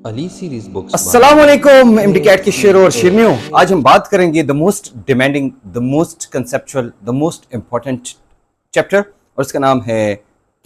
Ali series books अस्सलाम वालेकुम MD cat के शेरों और शेरनियों। आज हम बात करेंगे the most demanding, the most conceptual, the most important chapter, और उसका नाम है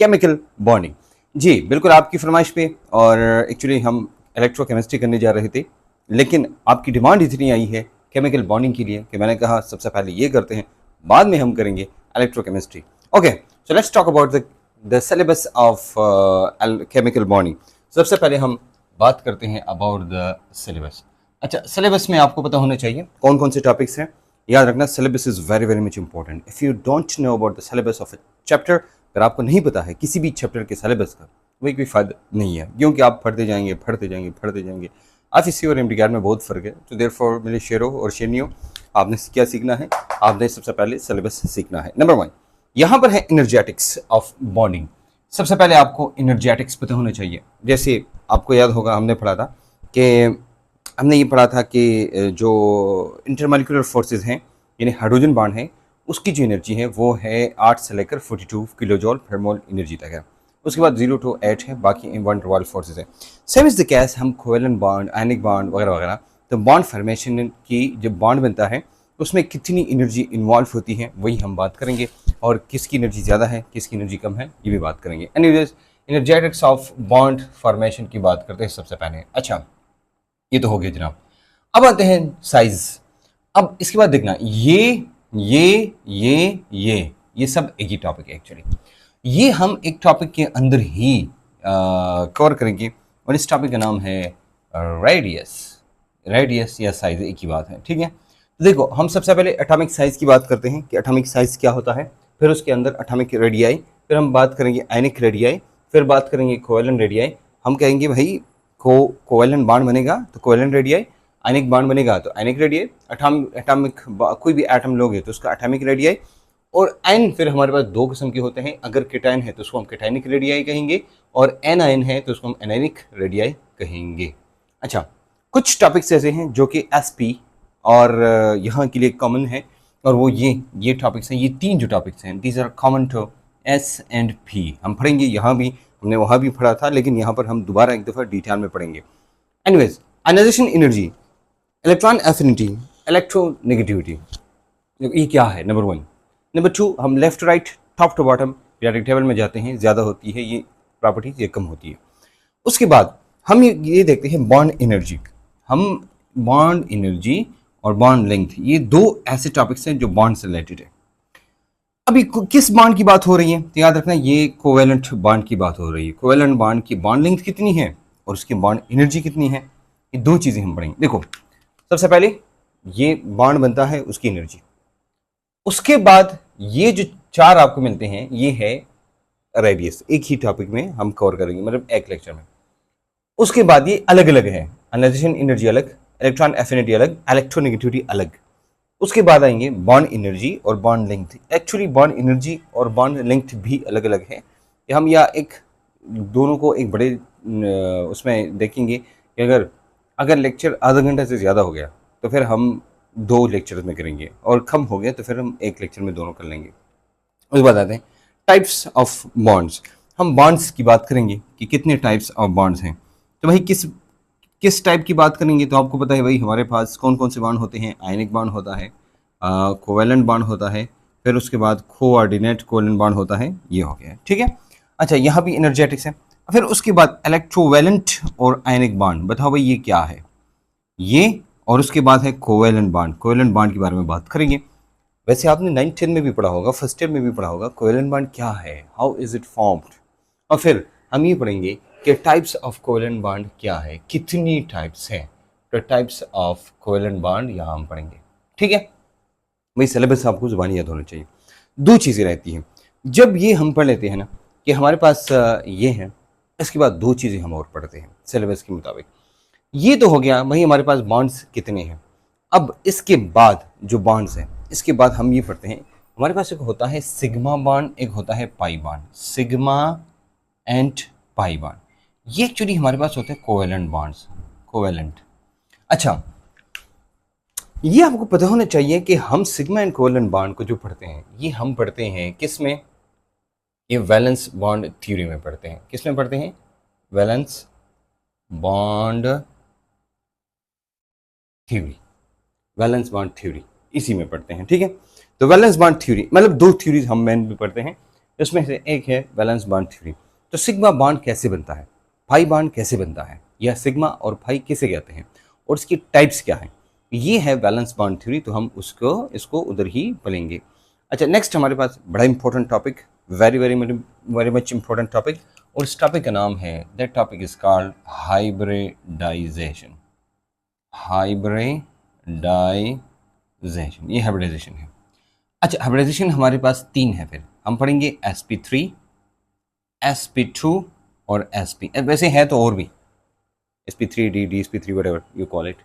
केमिकल बॉन्डिंग। जी बिल्कुल आपकी फरमाइश पे। और एक्चुअली हम इलेक्ट्रोकेमिस्ट्री करने जा रहे थे, लेकिन आपकी डिमांड इतनी आई है केमिकल बॉन्डिंग के लिए कि मैंने कहा सबसे पहले ये करते हैं, बाद में हम करेंगे electrochemistry. Okay, so let's talk about the syllabus of chemical bonding. सबसे पहले हम बात करते हैं अबाउट द सिलेबस। अच्छा, सिलेबस में आपको पता होना चाहिए कौन कौन से टॉपिक्स हैं। याद रखना, syllabus is very very much important. If you don't know about the syllabus of A chapter, अगर आपको नहीं पता है किसी भी चैप्टर के सिलेबस का, वही कोई फ़ायदा नहीं है, क्योंकि आप पढ़ते जाएंगे। ICSE और MD में बहुत फ़र्क है। तो देयरफॉर मेरे शेरों और शेरनियों, आपने क्या सीखना है? आपने सबसे पहले सिलेबस सीखना है। नंबर 1 यहाँ पर है एनर्जेटिक्स ऑफ बॉन्डिंग। सबसे पहले आपको एनर्जेटिक्स पता होना चाहिए। जैसे आपको याद होगा, हमने ये पढ़ा था कि जो इंटरमॉलिक्यूलर फोर्सेस हैं, यानी हाइड्रोजन बॉन्ड है, उसकी जो एनर्जी है वो है 8 से लेकर 42 किलो जॉल पर मोल एनर्जी तक है। उसके बाद 0 to 8 है, बाकी वन वाल फोर्सेज है। सेम इज द केस, हम कोवेलेंट बॉन्ड, आयनिक बॉन्ड वगैरह वगैरह, तो बॉन्ड फॉर्मेशन की जब बॉन्ड बनता है उसमें कितनी एनर्जी इन्वॉल्व होती है वही हम बात करेंगे, और किसकी एनर्जी ज़्यादा है किसकी एनर्जी कम है ये भी बात करेंगे। Anyways, energetics of bond formation की बात करते हैं सबसे पहले। अच्छा, ये तो हो गया जनाब। अब आते हैं साइज। अब इसके बाद देखना, ये सब एक ही टॉपिक है एक्चुअली। ये हम एक टॉपिक के अंदर ही कवर करेंगे, और इस टॉपिक का नाम है रेडियस या साइज, एक ही बात है, ठीक है। तो देखो, हम सबसे पहले एटॉमिक साइज की बात करते हैं कि एटॉमिक साइज क्या होता है, फिर उसके अंदर एटॉमिक रेडियाई, फिर हम बात करेंगे आयनिक रेडियाई, फिर बात करेंगे कोवेलेंट रेडियाई। हम कहेंगे भाई कोवेलेंट बॉन्ड बनेगा तो कोवेलेंट रेडियाई, आयनिक बॉन्ड बनेगा तो आयनिक रेडियाई, एटॉमिक कोई भी एटम लोगे तो उसका एटॉमिक रेडियाई, और एन फिर हमारे पास दो किस्म के होते हैं। अगर केटाइन है तो उसको हम केटाइनिक रेडियाई कहेंगे, और एन आयन है तो उसको हम एनाइनिक रेडियाई कहेंगे। अच्छा, कुछ टॉपिक्स ऐसे हैं जो कि SP और यहाँ के लिए कॉमन है, और वो ये टॉपिक्स हैं, ये तीन जो टॉपिक्स हैं, these are common to S&P। हम पढ़ेंगे, यहाँ भी हमने वहाँ भी पढ़ा था, लेकिन यहाँ पर हम दोबारा एक दफ़ा डिटेल में पढ़ेंगे। Anyways, ionization energy, electron affinity, electronegativity, ये क्या है? नंबर 1। नंबर 2, हम left to right, top to bottom periodic table में जाते हैं, ज़्यादा होती है ये प्रॉपर्टीज, ये कम होती है। उसके बाद हम ये देखते हैं बॉन्ड एनर्जी। हम बॉन्ड एनर्जी और बॉन्ड लेंथ, ये दो ऐसे टॉपिक्स हैं जो बॉन्ड से रिलेटेड है। अभी किस बॉन्ड की बात हो रही है? तो याद रखना, ये कोवेलेंट बॉन्ड की बात हो रही है। कोवेलेंट बॉन्ड की बॉन्ड लेंथ कितनी है और उसकी बॉन्ड एनर्जी कितनी है, ये दो चीज़ें हम पढ़ेंगे। देखो, सबसे पहले ये बॉन्ड बनता है, उसकी एनर्जी। उसके बाद ये जो चार आपको मिलते हैं, ये है रेडियस। एक ही टॉपिक में हम कवर करेंगे, मतलब एक लेक्चर में। उसके बाद ये अलग अलग है, आयनाइजेशन एनर्जी अलग, इलेक्ट्रॉन एफिनिटी अलग, इलेक्ट्रोनेगेटिविटी अलग। उसके बाद आएंगे बॉन्ड एनर्जी और bond length. Actually bond energy और बॉन्ड लेंथ भी अलग अलग है। हम या एक दोनों को एक बड़े उसमें देखेंगे कि अगर लेक्चर आधा घंटा से ज़्यादा हो गया तो फिर हम 2 लेक्चर में करेंगे, और कम हो गया तो फिर हम एक लेक्चर में दोनों कर लेंगे। उसके बाद आते हैं टाइप्स ऑफ बॉन्ड्स। हम बॉन्ड्स की बात करेंगे कि कितने टाइप्स ऑफ बॉन्ड्स हैं। तो भाई किस टाइप की बात करेंगे, तो आपको पता है भाई हमारे पास कौन कौन से बॉन्ड होते हैं। आयनिक बॉन्ड होता है, कोवेलेंट बॉन्ड होता है, फिर उसके बाद कोऑर्डिनेट कोवेलेंट बॉन्ड होता है, ये हो गया, ठीक है। अच्छा, यहाँ भी एनर्जेटिक्स है। फिर उसके बाद इलेक्ट्रोवेलेंट और आयनिक बॉन्ड। बताओ भाई ये क्या है? ये, और उसके बाद है कोवेलेंट बॉन्ड। कोवेलेंट बॉन्ड के बारे में बात करेंगे। वैसे आपने 9th 10 में भी पढ़ा होगा, फर्स्ट ईयर में भी पढ़ा होगा, कोवेलेंट बॉन्ड क्या है, हाउ इज इट फॉर्म्ड। और फिर हम ये पढ़ेंगे कि टाइप्स ऑफ कोवेलेंट बॉन्ड क्या है, कितनी टाइप्स हैं। तो टाइप्स ऑफ कोवेलेंट बॉन्ड यहाँ हम पढ़ेंगे, ठीक है। भाई सिलेबस आपको ज़ुबानी याद होना चाहिए। दो चीज़ें रहती हैं जब ये हम पढ़ लेते हैं ना, कि हमारे पास ये है, इसके बाद दो चीज़ें हम और पढ़ते हैं सिलेबस के मुताबिक। ये तो हो गया भाई हमारे पास बॉन्ड्स कितने हैं। अब इसके बाद जो बॉन्ड्स हैं, इसके बाद हम ये पढ़ते हैं, हमारे पास एक होता है सिग्मा बॉन्ड, एक होता है pi bond. Sigma and pi bond, ये एक्चुअली हमारे पास होते हैं कोवेलेंट बॉन्ड्स, कोवेलेंट। अच्छा, ये आपको पता होना चाहिए कि हम सिग्मा एंड कोवेलेंट बॉन्ड को जो पढ़ते हैं, ये हम पढ़ते हैं किस में? ये वैलेंस बॉन्ड थ्योरी में पढ़ते हैं। किस में पढ़ते हैं? Valence bond theory, valence bond theory इसी में पढ़ते हैं, ठीक है। तो वैलेंस बॉन्ड थ्योरी मतलब दो थ्योरीज हम मेन में पढ़ते हैं, उसमें से एक है वैलेंस बॉन्ड थ्योरी। तो सिग्मा बॉन्ड कैसे बनता है, पाई बॉन्ड कैसे बनता है, या सिग्मा और पाई किसे कहते हैं, और इसकी टाइप्स क्या है, ये है वैलेंस बॉन्ड थ्योरी। तो हम इसको उधर ही पढ़ेंगे। अच्छा, नेक्स्ट हमारे पास बड़ा important topic, very very very much important topic, और इस टॉपिक का नाम है, that topic is called hybridization. Hybridization, ये हाइब्रिडाइजेशन है। अच्छा, हाइब्रिडाइजेशन हमारे पास तीन है, फिर हम पढ़ेंगे sp3, sp2 और sp, वैसे है तो और भी sp3d, dsp3, whatever you call it,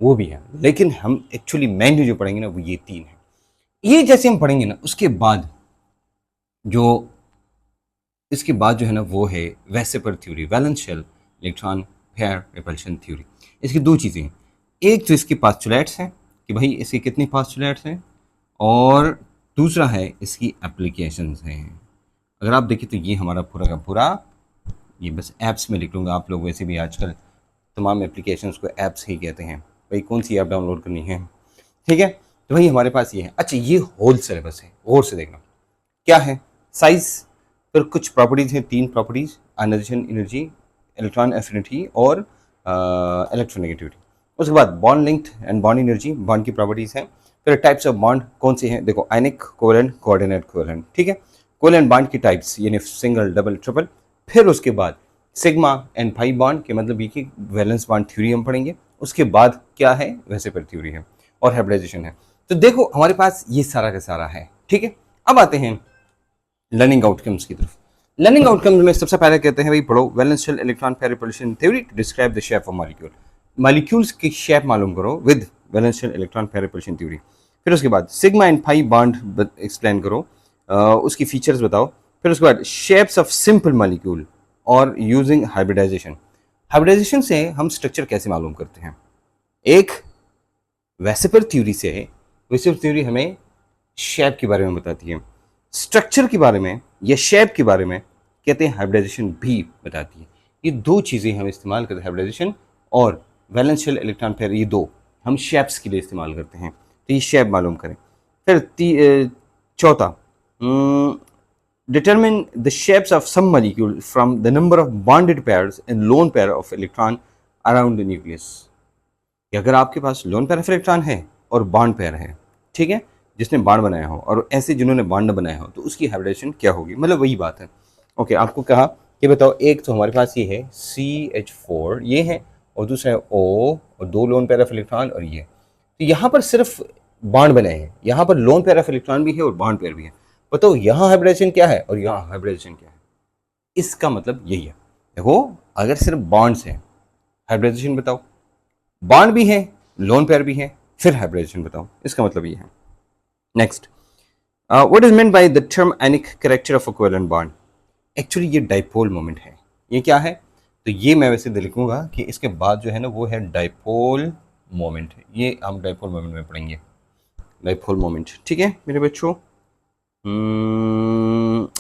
वो भी है, लेकिन हम एक्चुअली मेन जो पढ़ेंगे ना वो ये तीन है। ये जैसे हम पढ़ेंगे ना, उसके बाद जो इसके बाद जो है ना वो है VSEPR theory, valence shell electron pair repulsion theory. इसकी दो चीज़ें हैं, एक तो इसके पास्टुलेट्स हैं कि भाई इसके कितने पास्टुलेट्स हैं, और दूसरा है इसकी एप्लीकेशंस हैं। अगर आप देखें तो ये हमारा पूरा का पूरा, ये बस ऐप्स में लिख लूँगा, आप लोग वैसे भी आजकल तमाम एप्लीकेशंस को ऐप्स ही कहते हैं, भाई कौन सी ऐप डाउनलोड करनी है, ठीक है। तो भाई हमारे पास ये है। अच्छा, ये होल सिलेबस है, और से देखना क्या है, साइज, फिर कुछ प्रॉपर्टीज हैं, तीन properties, ionization energy, electron affinity और इलेक्ट्रोनेगेटिविटी। उसके बाद bond linked and bond energy, bond की प्रॉपर्टीज हैं। फिर टाइप्स ऑफ बॉन्ड कौन से हैं, देखो आयनिक, कोवेलेंट, कोऑर्डिनेट कोवेलेंट, ठीक है। कोवेलेंट बॉन्ड की टाइप्स यानी सिंगल, डबल, ट्रिपल। फिर उसके बाद सिग्मा एंड पाई बॉन्ड के मतलब ये कि वैलेंस बॉन्ड थ्योरी हम पढ़ेंगे। उसके बाद क्या है, वेसेपर थ्योरी है और हाइब्रिडाइजेशन है। तो देखो हमारे पास ये सारा का सारा है, ठीक है। अब आते हैं लर्निंग आउटकम्स की तरफ। लर्निंग आउटकम्स में सबसे पहले कहते हैं भाई पढ़ो valence shell electron pair repulsion theory to describe the shape of molecule. Molecules की शेप मालूम करो with valence shell electron pair repulsion theory. फिर उसके बाद sigma and pi bond explain करो, उसकी फीचर्स बताओ। फिर उसके बाद शेप्स ऑफ सिंपल मॉलिक्यूल और यूजिंग हाइब्रिडाइजेशन। हाइब्रिडाइजेशन से हम स्ट्रक्चर कैसे मालूम करते हैं, एक वेसेपर थ्योरी से, वेसेपर थ्योरी हमें शेप के बारे में बताती है, स्ट्रक्चर के बारे में या शेप के बारे में कहते हैं हाइब्रिडाइजेशन भी बताती है। ये दो चीज़ें हम इस्तेमाल करते हैं, हाइब्रिडाइजेशन और वैलेंस शेल इलेक्ट्रॉन पेयर, ये दो हम शेप्स के लिए इस्तेमाल करते हैं। तो ये शेप मालूम करें। फिर चौथा, determine the shapes of some molecule from the number of bonded pairs and lone pair of electron around the nucleus। कि अगर आपके पास लोन पेयर ऑफ इलेक्ट्रॉन है और बॉन्ड पेयर है, ठीक है, जिसने बॉन्ड बनाया हो और ऐसे जिन्होंने बॉन्ड बनाया हो, तो उसकी हाइब्रिडेशन क्या होगी, मतलब वही बात है। ओके, आपको कहा कि बताओ, एक तो हमारे पास ये है CH4, ये है, और दूसरा है O, और दो लोन पेयर ऑफ इलेक्ट्रॉन और ये। तो यहाँ पर सिर्फ बॉन्ड बनाए हैं, यहाँ पर लोन पेयर ऑफ इलेक्ट्रॉन भी है और बॉन्ड पेयर भी है। बताओ यहाँ हाइब्रिडेशन क्या है और यहाँ हाइब्रिडेशन क्या है। इसका मतलब यही है, देखो अगर सिर्फ बॉन्ड्स है, हाइब्रिडेशन बताओ, बॉन्ड भी है, लोन पेयर भी है, फिर हाइब्रिडेशन बताओ, इसका मतलब ये है। Next, what is meant by the term ionic character of a covalent bond. Actually ये डाइपोल मोमेंट है। ये क्या है, तो ये मैं वैसे लिखूंगा कि इसके बाद जो है ना वो है डाइपोल मोमेंट। ये हम डाइपोल मोमेंट में पढ़ेंगे, डाइपोल मोमेंट, ठीक है मेरे बच्चों।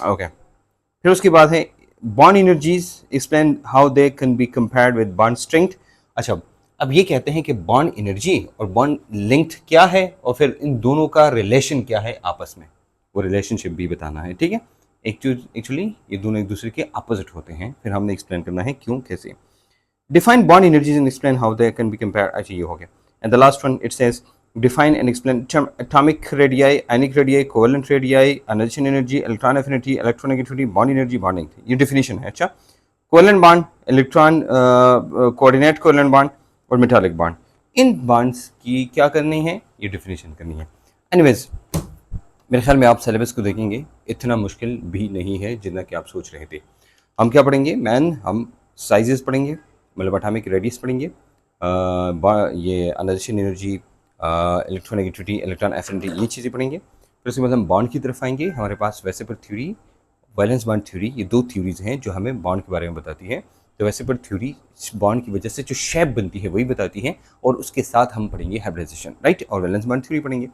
ओके, फिर उसके बाद है bond energies, explain how they can be compared with bond strength. अच्छा, अब ये कहते हैं कि बॉन्ड एनर्जी और बॉन्ड लेंथ क्या है, और फिर इन दोनों का रिलेशन क्या है आपस में, वो रिलेशनशिप भी बताना है, ठीक है। एक्चुअली ये दोनों एक दूसरे के अपोजिट होते हैं, फिर हमने एक्सप्लेन करना है क्यों, कैसे। Define bond energies and explain how they can be compared. अच्छा, ये हो गया। And the last one it says define and explain term atomic radii, ionic radii, covalent radii, annihilation energy, electron affinity, electronegativity, bond energy, bonding। ये definition है। अच्छा, covalent bond, electron coordinate covalent bond और metallic bond, इन bonds की क्या करनी है, ये definition करनी है। anyways, मेरे ख्याल में आप सिलेबस को देखेंगे, इतना मुश्किल भी नहीं है जितना कि आप सोच रहे थे। हम क्या पढ़ेंगे, मैन हम साइजेस पढ़ेंगे, मतलब एटॉमिक रेडियस पढ़ेंगे, ये अनाइजेशन एनर्जी, इलेक्ट्रोनेगेटिविटी, इलेक्ट्रॉन एफिनिटी, ये चीज़ें पढ़ेंगे। फिर उसके बाद हम बॉन्ड की तरफ आएंगे। हमारे पास वेसेपर थ्योरी, वैलेंस बॉन्ड थ्योरी, ये दो थ्योरीज हैं जो हमें बॉन्ड के बारे में बताती है। तो वेसेपर थ्योरी बॉन्ड की वजह से जो शेप बनती है वही बताती है, और उसके साथ हम पढ़ेंगे हाइब्रिडाइजेशन, राइट, और वैलेंस बॉन्ड थ्योरी पढ़ेंगे।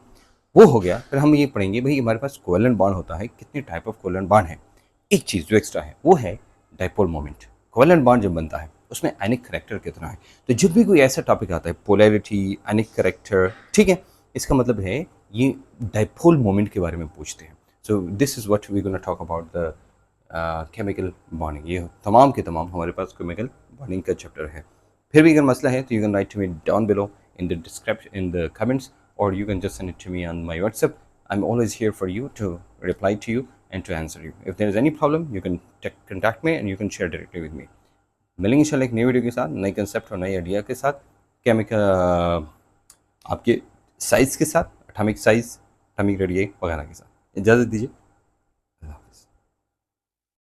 वो हो गया। फिर हम ये पढ़ेंगे भाई हमारे पास कोवेलेंट बॉन्ड होता है, कितने टाइप ऑफ कोवेलेंट बॉन्ड है। एक चीज़ जो एक्स्ट्रा है वो है डाइपोल मोमेंट। कोवेलेंट बॉन्ड जब बनता है उसमें आयनिक करेक्टर कितना है। तो जब भी कोई ऐसा टॉपिक आता है पोलैरिटी, आयनिक करेक्टर, ठीक है, इसका मतलब है ये डाइपोल मोमेंट के बारे में पूछते हैं। So this is what we gonna talk about the chemical bonding. ये तमाम के तमाम हमारे पास केमिकल बॉन्डिंग का चैप्टर है। फिर भी अगर मसला है तो you can write to me down below in the description, in the comments, or you can just send it to me on my WhatsApp. I'm always here for you to reply to you and to answer you. If there is any problem, you can contact me and you can share directly with me. मिलेंगे इंशाल्लाह एक नई video के साथ, नए concept और नए idea के साथ, केमिकल आपके साइज़ के साथ, एटॉमिक साइज़, एटॉमिक रेडियस वगैरह के साथ। इजाज़त दीजिए।